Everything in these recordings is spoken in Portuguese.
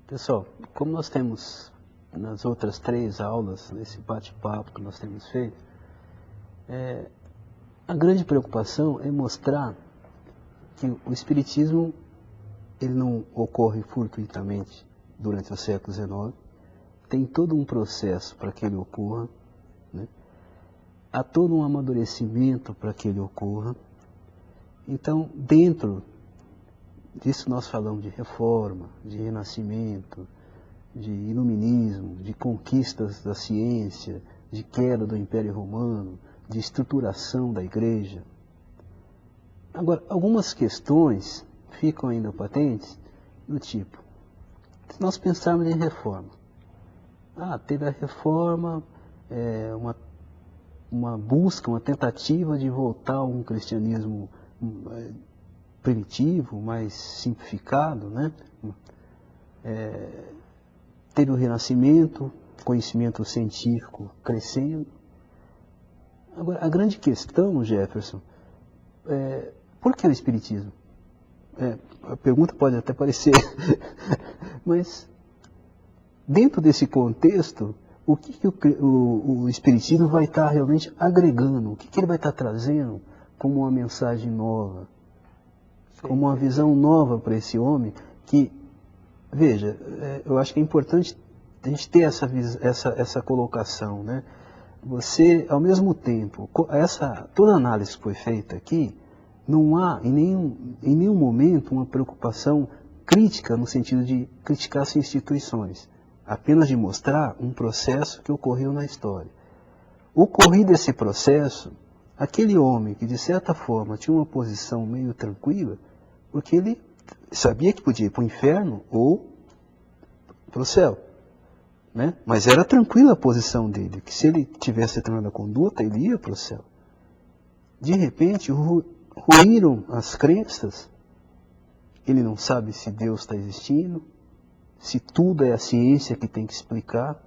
Pessoal, como nós temos nas outras 3 aulas, nesse bate-papo que nós temos feito, a grande preocupação é mostrar que o Espiritismo ele não ocorre fortuitamente durante o século XIX, tem todo um processo para que ele ocorra, né? Há todo um amadurecimento para que ele ocorra. Então, dentro disso nós falamos de reforma, de renascimento, de iluminismo, de conquistas da ciência, de queda do Império Romano, de estruturação da igreja. Agora, algumas questões ficam ainda patentes, do tipo, se nós pensarmos em reforma, teve a reforma, uma busca, uma tentativa de voltar a um cristianismo primitivo, mais simplificado, né? Teve o Renascimento, conhecimento científico crescendo. Agora, a grande questão, Jefferson, por que o Espiritismo? A pergunta pode até parecer, mas dentro desse contexto, o que o Espiritismo vai estar realmente agregando? O que ele vai estar trazendo como uma mensagem nova? Sim. Como uma visão nova para esse homem que, veja, eu acho que é importante a gente ter essa colocação, né? Você, ao mesmo tempo, toda a análise que foi feita aqui, não há em nenhum momento uma preocupação crítica no sentido de criticar as instituições, apenas de mostrar um processo que ocorreu na história. Ocorrido esse processo, aquele homem que de certa forma tinha uma posição meio tranquila, porque ele sabia que podia ir para o inferno ou para o céu, né? Mas era tranquila a posição dele, que se ele tivesse determinada conduta, ele ia para o céu. De repente, ruíram as crenças, ele não sabe se Deus está existindo, se tudo é a ciência que tem que explicar.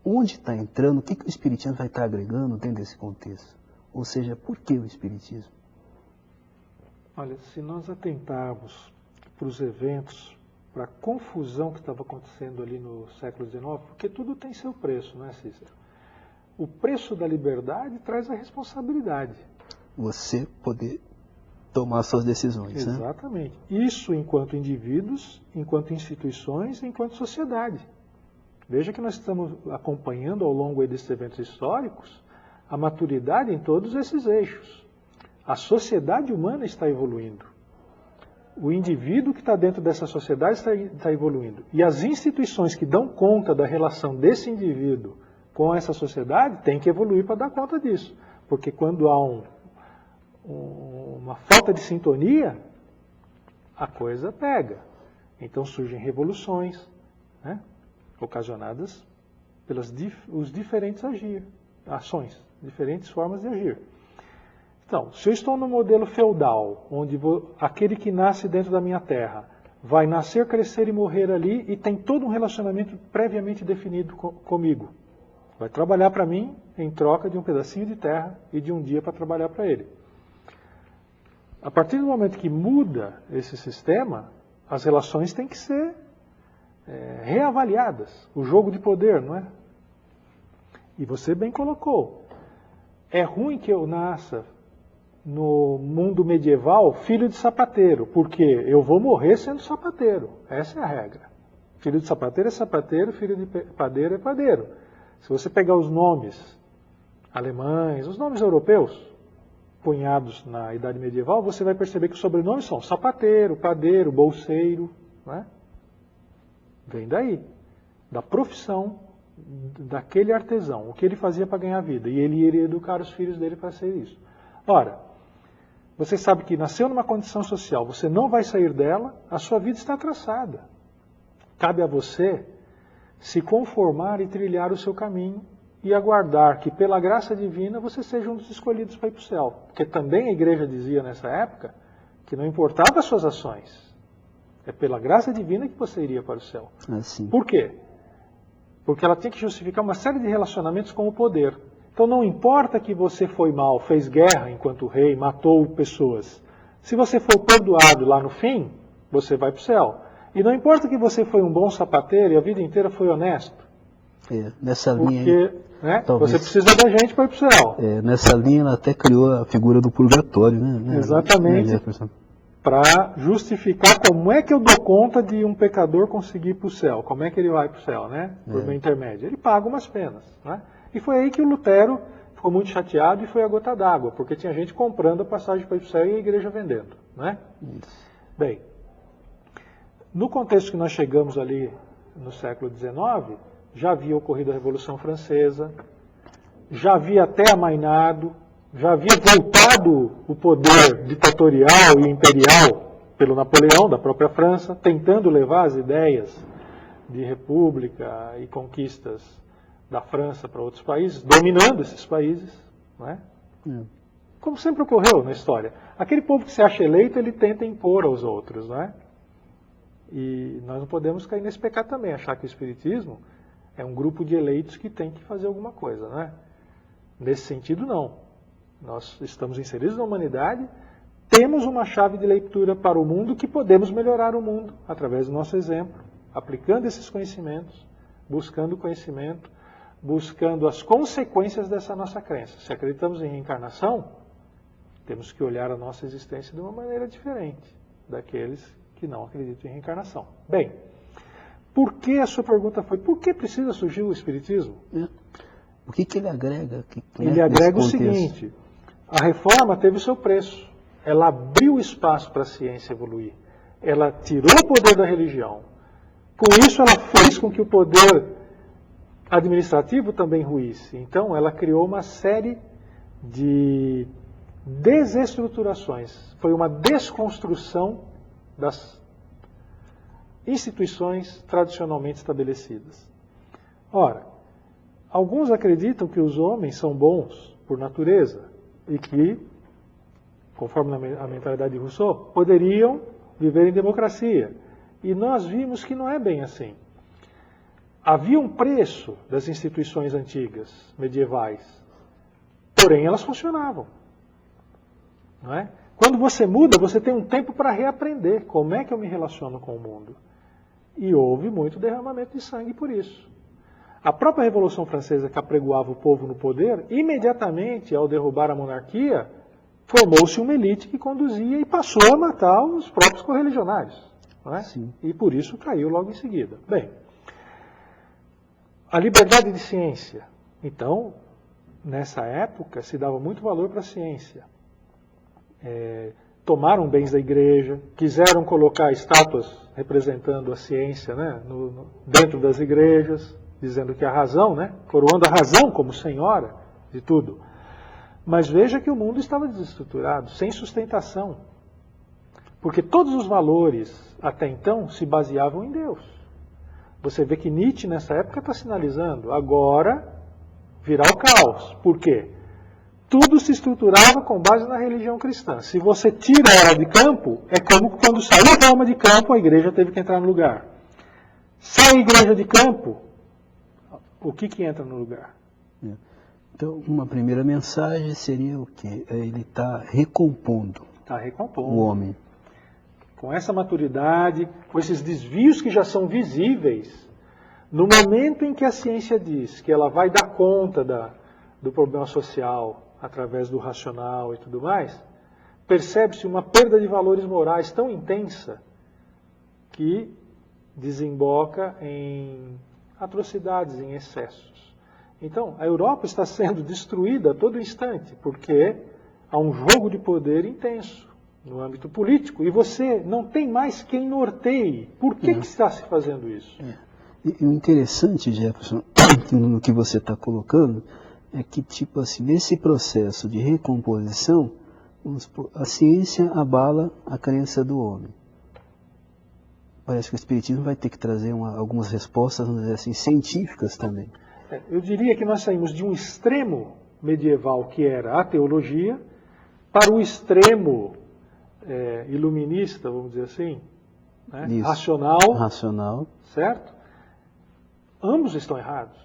Onde está entrando, o que o Espiritismo vai estar agregando dentro desse contexto? Ou seja, por que o Espiritismo? Olha, se nós atentarmos para os eventos, para a confusão que estava acontecendo ali no século XIX, porque tudo tem seu preço, não é, Cícero? O preço da liberdade traz a responsabilidade. Você poder tomar suas decisões, Exatamente. Né? Isso enquanto indivíduos, enquanto instituições, enquanto sociedade. Veja que nós estamos acompanhando ao longo desses eventos históricos a maturidade em todos esses eixos. A sociedade humana está evoluindo. O indivíduo que está dentro dessa sociedade está evoluindo. E as instituições que dão conta da relação desse indivíduo com essa sociedade têm que evoluir para dar conta disso. Porque quando há uma falta de sintonia, a coisa pega. Então surgem revoluções, né? Ocasionadas pelas diferentes ações, diferentes formas de agir. Então, se eu estou no modelo feudal, onde aquele que nasce dentro da minha terra vai nascer, crescer e morrer ali e tem todo um relacionamento previamente definido comigo. Vai trabalhar para mim em troca de um pedacinho de terra e de um dia para trabalhar para ele. A partir do momento que muda esse sistema, as relações têm que ser reavaliadas. O jogo de poder, não é? E você bem colocou. É ruim que eu nasça no mundo medieval filho de sapateiro, porque eu vou morrer sendo sapateiro. Essa é a regra. Filho de sapateiro é sapateiro, filho de padeiro é padeiro. Se você pegar os nomes alemães, os nomes europeus, cunhados na Idade Medieval, você vai perceber que os sobrenomes são sapateiro, padeiro, bolseiro, não é? Vem daí, da profissão daquele artesão, o que ele fazia para ganhar vida. E ele iria educar os filhos dele para ser isso. Ora, você sabe que nasceu numa condição social, você não vai sair dela, a sua vida está traçada. Cabe a você se conformar e trilhar o seu caminho e aguardar que, pela graça divina, você seja um dos escolhidos para ir para o céu. Porque também a igreja dizia nessa época que não importava as suas ações. É pela graça divina que você iria para o céu. Assim. Por quê? Porque ela tem que justificar uma série de relacionamentos com o poder. Então não importa que você foi mal, fez guerra enquanto rei, matou pessoas. Se você for perdoado lá no fim, você vai para o céu. E não importa que você foi um bom sapateiro e a vida inteira foi honesto. Nessa linha porque né, você precisa da gente para ir para o céu. Nessa linha ela até criou a figura do purgatório, né? Exatamente. Para justificar como é que eu dou conta de um pecador conseguir ir para o céu. Como é que ele vai para o céu, né? Por meu intermédio. Ele paga umas penas. Né? E foi aí que o Lutero ficou muito chateado e foi a gota d'água, porque tinha gente comprando a passagem para ir para o céu e a igreja vendendo. Né? Bem, no contexto que nós chegamos ali no século XIX, já havia ocorrido a Revolução Francesa, já havia até amainado, já havia voltado o poder ditatorial e imperial pelo Napoleão, da própria França, tentando levar as ideias de república e conquistas da França para outros países, dominando esses países, né? Como sempre ocorreu na história. Aquele povo que se acha eleito, ele tenta impor aos outros, né? E nós não podemos cair nesse pecado também, achar que o Espiritismo é um grupo de eleitos que tem que fazer alguma coisa, né? Nesse sentido, não. Nós estamos inseridos na humanidade, temos uma chave de leitura para o mundo que podemos melhorar o mundo através do nosso exemplo, aplicando esses conhecimentos, buscando conhecimento, buscando as consequências dessa nossa crença. Se acreditamos em reencarnação, temos que olhar a nossa existência de uma maneira diferente daqueles que não acreditam em reencarnação. Bem, por que a sua pergunta foi, por que precisa surgir o Espiritismo? O que ele agrega? Ele agrega o seguinte, a reforma teve o seu preço. Ela abriu espaço para a ciência evoluir. Ela tirou o poder da religião. Com isso, ela fez com que o poder administrativo também ruísse. Então, ela criou uma série de desestruturações. Foi uma desconstrução das instituições tradicionalmente estabelecidas. Ora, alguns acreditam que os homens são bons por natureza e que, conforme a mentalidade de Rousseau, poderiam viver em democracia. E nós vimos que não é bem assim. Havia um preço das instituições antigas, medievais, porém elas funcionavam. Não é? Quando você muda, você tem um tempo para reaprender como é que eu me relaciono com o mundo. E houve muito derramamento de sangue por isso. A própria Revolução Francesa, que apregoava o povo no poder, imediatamente, ao derrubar a monarquia, formou-se uma elite que conduzia e passou a matar os próprios correligionários. Não é? E por isso caiu logo em seguida. Bem, a liberdade de ciência. Então, nessa época, se dava muito valor para a ciência. Tomaram bens da igreja, quiseram colocar estátuas representando a ciência, né, dentro das igrejas, dizendo que a razão, né, coroando a razão como senhora de tudo. Mas veja que o mundo estava desestruturado, sem sustentação. Porque todos os valores, até então, se baseavam em Deus. Você vê que Nietzsche, nessa época, está sinalizando, agora virá o caos. Por quê? Tudo se estruturava com base na religião cristã. Se você tira ela de campo, é como quando saiu Roma de campo, a igreja teve que entrar no lugar. Sai a igreja de campo, o que entra no lugar? Então, uma primeira mensagem seria o quê? Ele está recompondo o homem. Com essa maturidade, com esses desvios que já são visíveis, no momento em que a ciência diz que ela vai dar conta do problema social, através do racional e tudo mais, percebe-se uma perda de valores morais tão intensa que desemboca em atrocidades, em excessos. Então, a Europa está sendo destruída a todo instante, porque há um jogo de poder intenso no âmbito político, e você não tem mais quem norteie. Por que está se fazendo isso? E o interessante, Jefferson, no que você está colocando, é que, tipo assim, nesse processo de recomposição, a ciência abala a crença do homem. Parece que o Espiritismo vai ter que trazer algumas respostas, vamos dizer assim, científicas também. Eu diria que nós saímos de um extremo medieval, que era a teologia, para o extremo iluminista, vamos dizer assim, né? Racional, certo? Ambos estão errados.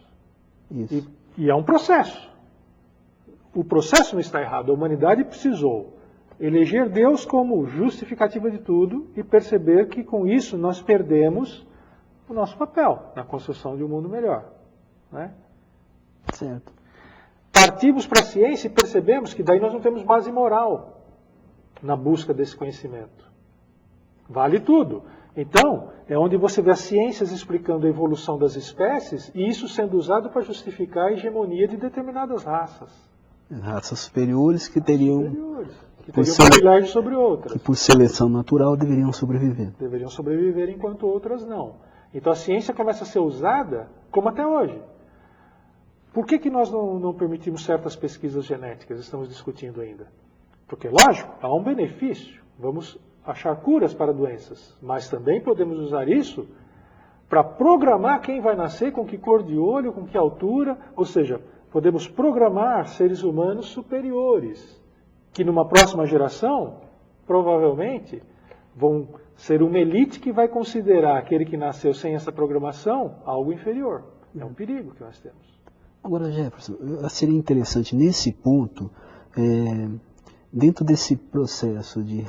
Isso. E é um processo. O processo não está errado. A humanidade precisou eleger Deus como justificativa de tudo e perceber que com isso nós perdemos o nosso papel na construção de um mundo melhor. Né? Certo. Partimos para a ciência e percebemos que daí nós não temos base moral na busca desse conhecimento. Vale tudo. Então, é onde você vê as ciências explicando a evolução das espécies e isso sendo usado para justificar a hegemonia de determinadas raças. Raças superiores que teriam privilégio sobre outras. Que por seleção natural deveriam sobreviver. Deveriam sobreviver enquanto outras não. Então a ciência começa a ser usada como até hoje. Por que nós não permitimos certas pesquisas genéticas? Estamos discutindo ainda. Porque, lógico, há um benefício. Vamos achar curas para doenças. Mas também podemos usar isso para programar quem vai nascer, com que cor de olho, com que altura. Ou seja, podemos programar seres humanos superiores. Que numa próxima geração, provavelmente, vão ser uma elite que vai considerar aquele que nasceu sem essa programação algo inferior. É um perigo que nós temos. Agora, Jefferson, seria interessante nesse ponto, dentro desse processo de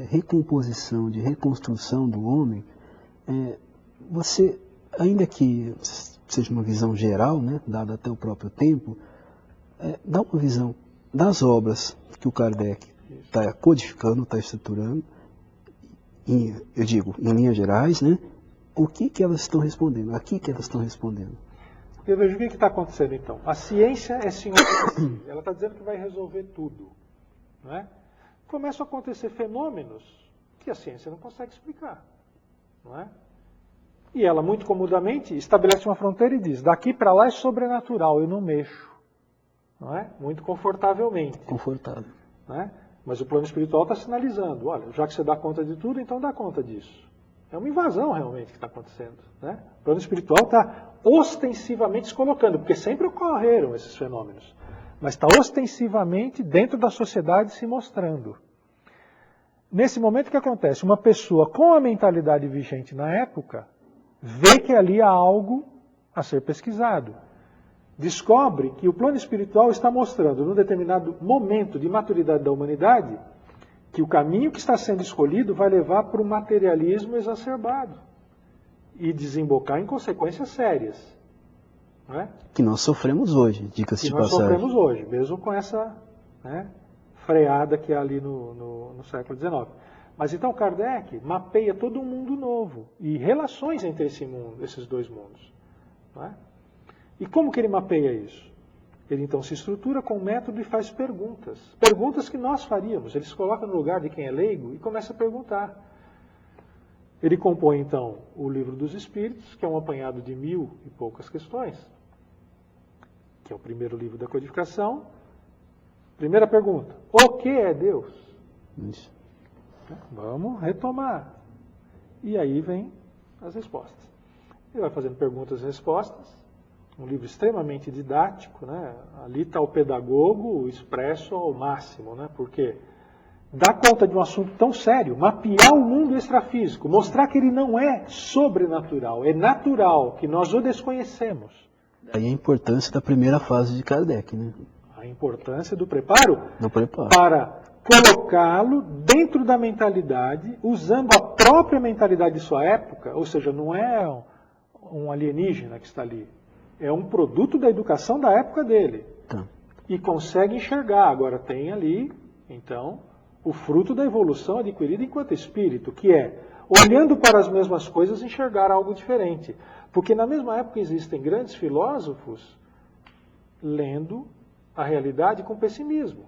recomposição, de reconstrução do homem, você, ainda que seja uma visão geral, né, dada até o próprio tempo, dá uma visão das obras que o Kardec está codificando, está estruturando, eu digo, em linhas gerais, né, o que elas estão respondendo, a que elas estão respondendo. Eu vejo o que está acontecendo então. A ciência é senhora de si. Ela está dizendo que vai resolver tudo. Não é? Começam a acontecer fenômenos que a ciência não consegue explicar. Não é? E ela, muito comodamente, estabelece uma fronteira e diz, daqui para lá é sobrenatural, eu não mexo. Não é? Muito confortavelmente. Confortável. Não é? Mas o plano espiritual está sinalizando, olha, já que você dá conta de tudo, então dá conta disso. É uma invasão realmente que está acontecendo. Né? O plano espiritual está ostensivamente se colocando, porque sempre ocorreram esses fenômenos, mas está ostensivamente dentro da sociedade se mostrando. Nesse momento o que acontece? Uma pessoa com a mentalidade vigente na época vê que ali há algo a ser pesquisado. Descobre que o plano espiritual está mostrando, num determinado momento de maturidade da humanidade, que o caminho que está sendo escolhido vai levar para o materialismo exacerbado e desembocar em consequências sérias. Não é? Que nós sofremos hoje, diga-se de passagem. Que nós sofremos hoje, mesmo com essa freada que há ali no século XIX. Mas então Kardec mapeia todo um mundo novo e relações entre esses dois mundos. Não é? E como que ele mapeia isso? Ele então se estrutura com um método e faz perguntas. Perguntas que nós faríamos. Ele se coloca no lugar de quem é leigo e começa a perguntar. Ele compõe então o Livro dos Espíritos, que é um apanhado de 1000 e poucas questões, que é o primeiro livro da codificação. Primeira pergunta, o que é Deus? Isso. Vamos retomar. E aí vem as respostas. Ele vai fazendo perguntas e respostas. Um livro extremamente didático, né? Ali está o pedagogo expresso ao máximo, né? Porque dá conta de um assunto tão sério, mapear o mundo extrafísico, mostrar que ele não é sobrenatural, é natural, que nós o desconhecemos. Aí a importância da primeira fase de Kardec, né? A importância do preparo, preparo. Para colocá-lo dentro da mentalidade, usando a própria mentalidade de sua época, ou seja, não é um alienígena que está ali. É um produto da educação da época dele. Tá. E consegue enxergar. Agora tem ali, então, o fruto da evolução adquirida enquanto espírito, que é, olhando para as mesmas coisas, enxergar algo diferente. Porque na mesma época existem grandes filósofos lendo a realidade com pessimismo,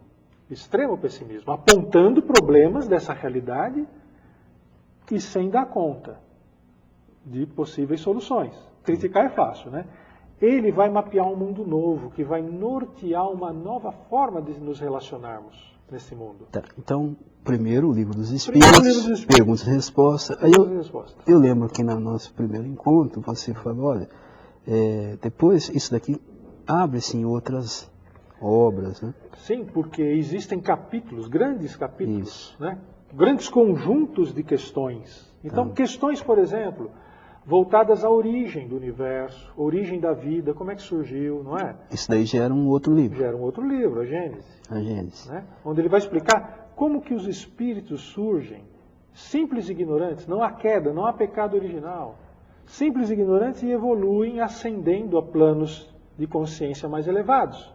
extremo pessimismo, apontando problemas dessa realidade e sem dar conta de possíveis soluções. Criticar é fácil, né? Ele vai mapear um mundo novo, que vai nortear uma nova forma de nos relacionarmos nesse mundo. Tá. Então, primeiro o Livro dos Espíritos, perguntas e respostas. Aí eu lembro que no nosso primeiro encontro você falou, olha, depois isso daqui abre-se em outras obras, né? Sim, porque existem capítulos, grandes capítulos, né? Grandes conjuntos de questões. Então, questões, por exemplo, voltadas à origem do universo, origem da vida, como é que surgiu, não é? Isso daí gera um outro livro. Gera um outro livro, a Gênese. A Gênese. Né? Onde ele vai explicar como que os espíritos surgem, simples e ignorantes, não há queda, não há pecado original, simples e ignorantes, e evoluem ascendendo a planos de consciência mais elevados.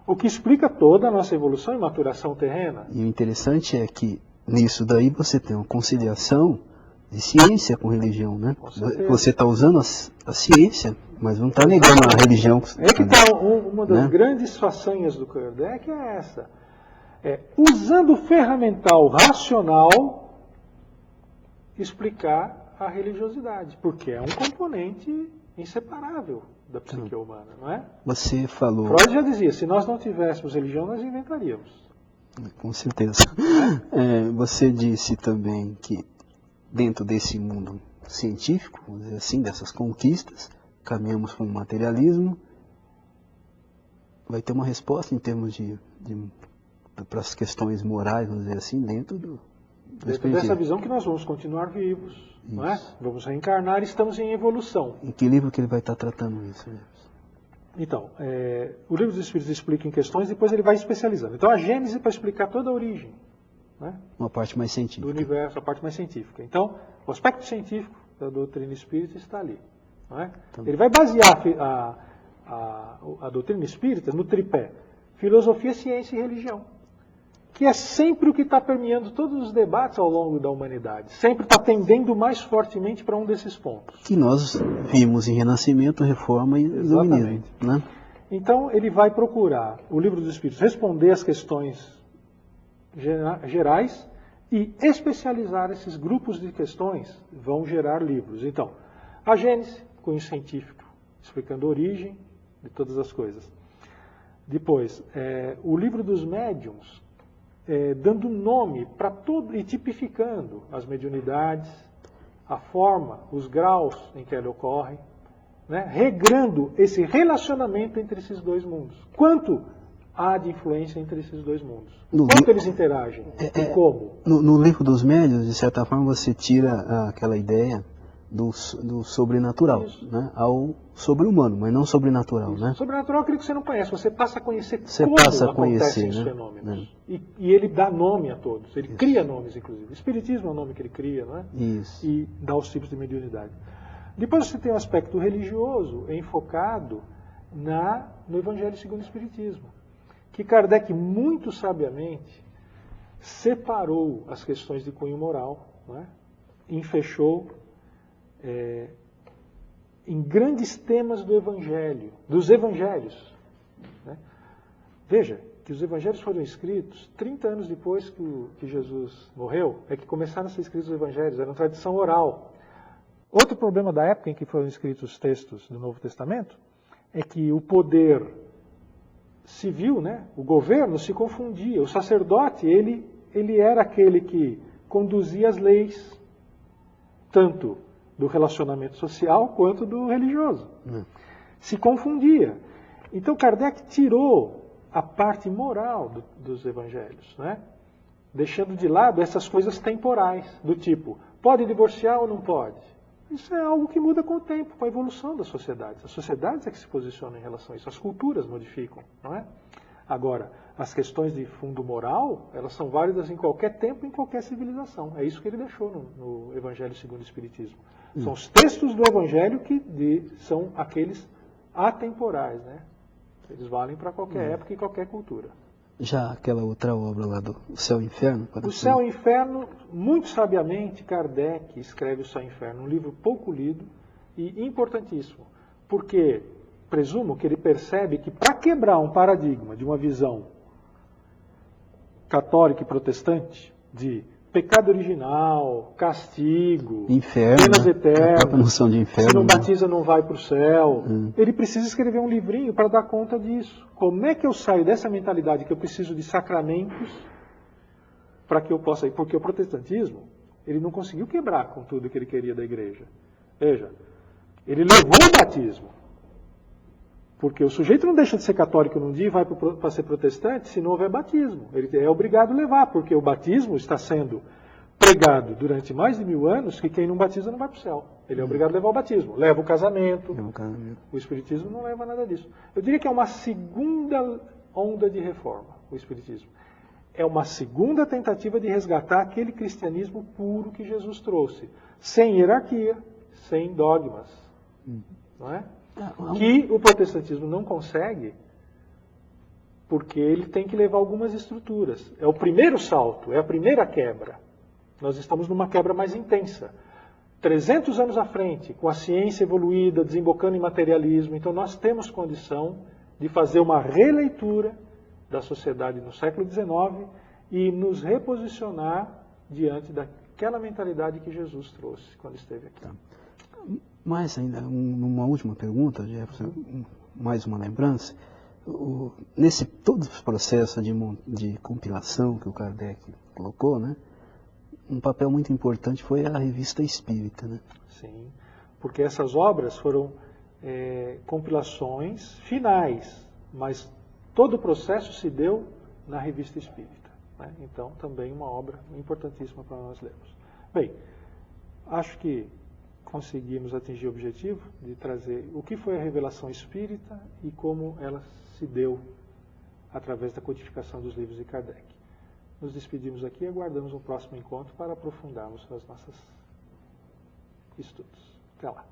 O que explica toda a nossa evolução e maturação terrena. E o interessante é que nisso daí você tem uma conciliação de ciência com religião, né? Você está usando a ciência, mas não está negando a religião. É que está uma das grandes façanhas do Kardec é essa. Usando o ferramental racional, explicar a religiosidade, porque é um componente inseparável da psique humana, não é? Você falou... Freud já dizia, se nós não tivéssemos religião, nós inventaríamos. Com certeza. Você disse também que dentro desse mundo científico, vamos dizer assim, dessas conquistas, caminhamos para o materialismo, vai ter uma resposta em termos para as questões morais, vamos dizer assim, dentro dessa visão que nós vamos continuar vivos, não é? Vamos reencarnar, estamos em evolução. Em que livro que ele vai estar tratando isso? Então, o Livro dos Espíritos explica em questões, depois ele vai especializando. Então, a Gênese para explicar toda a origem, né? Uma parte mais científica. Do universo, a parte mais científica. Então, o aspecto científico da doutrina espírita está ali. Não é? Ele vai basear a doutrina espírita no tripé filosofia, ciência e religião, que é sempre o que está permeando todos os debates ao longo da humanidade. Sempre está tendendo mais fortemente para um desses pontos. Que nós vimos em Renascimento, Reforma e Iluminismo, né? Então, ele vai procurar, o Livro dos Espíritos, responder às questões gerais e especializar esses grupos de questões, vão gerar livros. Então, a Gênese, cunho científico, explicando a origem de todas as coisas. Depois, o Livro dos Médiuns, dando nome para tudo e tipificando as mediunidades, a forma, os graus em que ela ocorre, né? Regrando esse relacionamento entre esses dois mundos. Quanto há de influência entre esses dois mundos? Quanto eles interagem? E como? No Livro dos Médiuns, de certa forma, você tira aquela ideia do sobrenatural, né, ao sobre-humano, mas não sobrenatural, né? Sobrenatural é aquilo que você não conhece, você passa a conhecer como acontecem os fenômenos. E ele dá nome a todos, ele cria nomes, inclusive. O Espiritismo é o nome que ele cria, não é? Isso. E dá os tipos de mediunidade. Depois você tem o aspecto religioso, enfocado no Evangelho segundo o Espiritismo, que Kardec muito sabiamente separou as questões de cunho moral, não é? E enfechou em grandes temas do Evangelho, dos Evangelhos. Né? Veja que os Evangelhos foram escritos 30 anos depois que Jesus morreu, é que começaram a ser escritos os Evangelhos, era uma tradição oral. Outro problema da época em que foram escritos os textos do Novo Testamento é que o poder civil, né, o governo, se confundia. O sacerdote, ele era aquele que conduzia as leis, tanto do relacionamento social quanto do religioso. Se confundia. Então Kardec tirou a parte moral dos evangelhos, né? Deixando de lado essas coisas temporais, do tipo, pode divorciar ou não pode? Isso é algo que muda com o tempo, com a evolução das sociedades. As sociedades é que se posicionam em relação a isso, as culturas modificam, não é? Agora, as questões de fundo moral, elas são válidas em qualquer tempo, em qualquer civilização. É isso que ele deixou no Evangelho segundo o Espiritismo. São os textos do Evangelho que são aqueles atemporais, né? Eles valem para qualquer época e qualquer cultura. Já aquela outra obra lá do Céu e Inferno? O Céu e Inferno, muito sabiamente, Kardec escreve o Céu e Inferno, um livro pouco lido e importantíssimo, porque presumo que ele percebe que para quebrar um paradigma de uma visão católica e protestante de pecado original, castigo, inferno, penas eternas, a noção de inferno, se não batiza não vai para o céu. Ele precisa escrever um livrinho para dar conta disso. Como é que eu saio dessa mentalidade que eu preciso de sacramentos para que eu possa ir? Porque o protestantismo, ele não conseguiu quebrar com tudo que ele queria da igreja. Veja, ele levou o batismo. Porque o sujeito não deixa de ser católico num dia e vai para ser protestante se não houver batismo. Ele é obrigado a levar, porque o batismo está sendo pregado durante mais de 1000 anos que quem não batiza não vai para o céu. Ele é obrigado a levar o batismo. Leva o casamento. O Espiritismo não leva nada disso. Eu diria que é uma segunda onda de reforma, o Espiritismo. é uma segunda tentativa de resgatar aquele cristianismo puro que Jesus trouxe, sem hierarquia, sem dogmas, não é? Que o protestantismo não consegue, porque ele tem que levar algumas estruturas. É o primeiro salto, é a primeira quebra. Nós estamos numa quebra mais intensa. 300 anos à frente, com a ciência evoluída, desembocando em materialismo, então nós temos condição de fazer uma releitura da sociedade no século XIX e nos reposicionar diante daquela mentalidade que Jesus trouxe quando esteve aqui. Mais ainda, uma última pergunta, Jefferson, mais uma lembrança. Nesse todo esse processo de compilação que o Kardec colocou, né, um papel muito importante foi a Revista Espírita, né? Sim, porque essas obras foram compilações finais, mas todo o processo se deu na Revista Espírita, né? Então, também uma obra importantíssima para nós lermos. Bem, acho que conseguimos atingir o objetivo de trazer o que foi a revelação espírita e como ela se deu através da codificação dos livros de Kardec. Nos despedimos aqui e aguardamos um próximo encontro para aprofundarmos os nossos estudos. Até lá!